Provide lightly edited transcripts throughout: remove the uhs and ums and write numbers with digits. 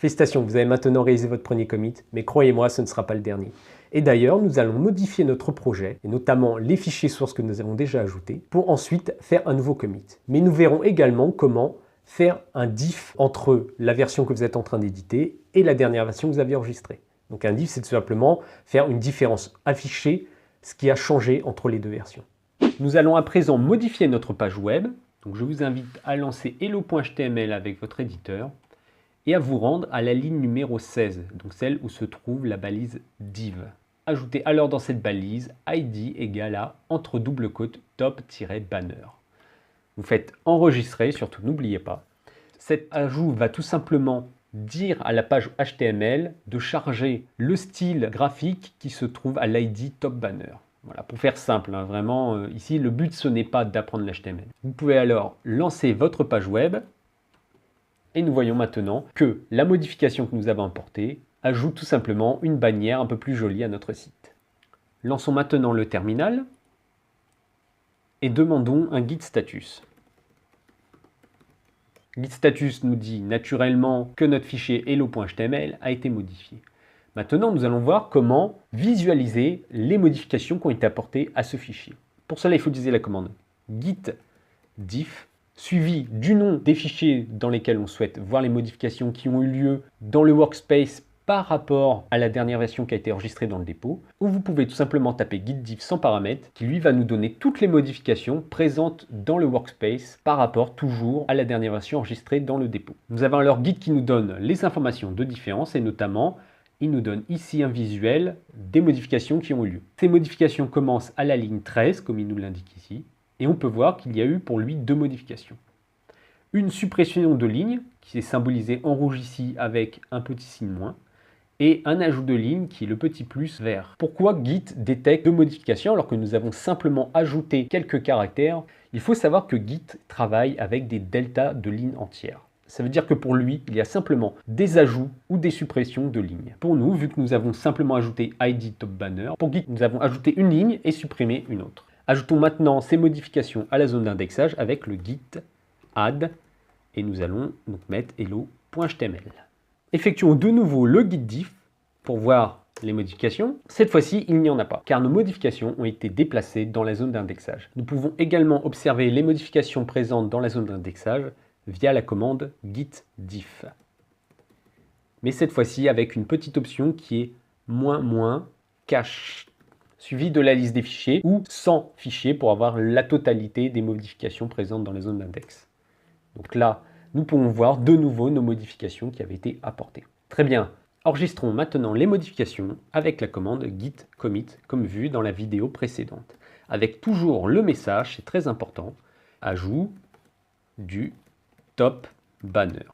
Félicitations, vous avez maintenant réalisé votre premier commit, mais croyez-moi, ce ne sera pas le dernier. Et d'ailleurs, nous allons modifier notre projet, et notamment les fichiers sources que nous avons déjà ajoutés, pour ensuite faire un nouveau commit. Mais nous verrons également comment faire un diff entre la version que vous êtes en train d'éditer et la dernière version que vous avez enregistrée. Donc un diff, c'est tout simplement faire une différence, afficher ce qui a changé entre les deux versions. Nous allons à présent modifier notre page web. Donc je vous invite à lancer hello.html avec votre éditeur et à vous rendre à la ligne numéro 16, donc celle où se trouve la balise div. Ajoutez alors dans cette balise id égale à entre double côtes top-banner. Vous faites enregistrer, surtout n'oubliez pas. Cet ajout va tout simplement dire à la page HTML de charger le style graphique qui se trouve à l'id top banner. Voilà, pour faire simple, hein, vraiment, ici, le but, ce n'est pas d'apprendre l'HTML. Vous pouvez alors lancer votre page web et nous voyons maintenant que la modification que nous avons apportée ajoute tout simplement une bannière un peu plus jolie à notre site. Lançons maintenant le terminal et demandons un git status. Git status nous dit naturellement que notre fichier hello.html a été modifié. Maintenant, nous allons voir comment visualiser les modifications qui ont été apportées à ce fichier. Pour cela, il faut utiliser la commande git diff suivi du nom des fichiers dans lesquels on souhaite voir les modifications qui ont eu lieu dans le workspace par rapport à la dernière version qui a été enregistrée dans le dépôt, ou vous pouvez tout simplement taper git diff sans paramètres qui lui va nous donner toutes les modifications présentes dans le workspace par rapport toujours à la dernière version enregistrée dans le dépôt. Nous avons alors git qui nous donne les informations de différence et notamment il nous donne ici un visuel des modifications qui ont eu lieu. Ces modifications commencent à la ligne 13 comme il nous l'indique ici et on peut voir qu'il y a eu pour lui deux modifications. Une suppression de ligne qui est symbolisée en rouge ici avec un petit signe moins et un ajout de ligne qui est le petit plus vert. Pourquoi Git détecte deux modifications alors que nous avons simplement ajouté quelques caractères? Il faut savoir que Git travaille avec des deltas de lignes entières. Ça veut dire que pour lui, il y a simplement des ajouts ou des suppressions de lignes. Pour nous, vu que nous avons simplement ajouté id top banner, pour Git, nous avons ajouté une ligne et supprimé une autre. Ajoutons maintenant ces modifications à la zone d'indexage avec le git add et nous allons donc mettre hello.html. Effectuons de nouveau le git diff pour voir les modifications. Cette fois-ci, il n'y en a pas, car nos modifications ont été déplacées dans la zone d'indexage. Nous pouvons également observer les modifications présentes dans la zone d'indexage via la commande git diff. Mais cette fois-ci avec une petite option qui est cache, suivie de la liste des fichiers ou sans fichiers pour avoir la totalité des modifications présentes dans la zone d'index. Donc là, nous pouvons voir de nouveau nos modifications qui avaient été apportées. Très bien, enregistrons maintenant les modifications avec la commande git commit comme vu dans la vidéo précédente. Avec toujours le message, c'est très important, ajout du top banner.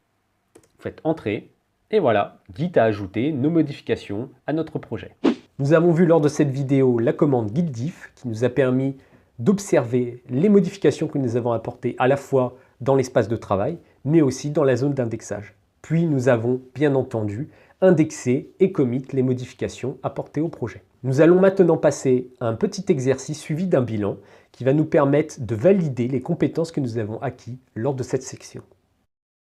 Vous faites entrer et voilà, Git a ajouté nos modifications à notre projet. Nous avons vu lors de cette vidéo la commande git diff qui nous a permis d'observer les modifications que nous avons apportées à la fois dans l'espace de travail mais aussi dans la zone d'indexage. Puis nous avons bien entendu indexé et commit les modifications apportées au projet. Nous allons maintenant passer à un petit exercice suivi d'un bilan qui va nous permettre de valider les compétences que nous avons acquises lors de cette section.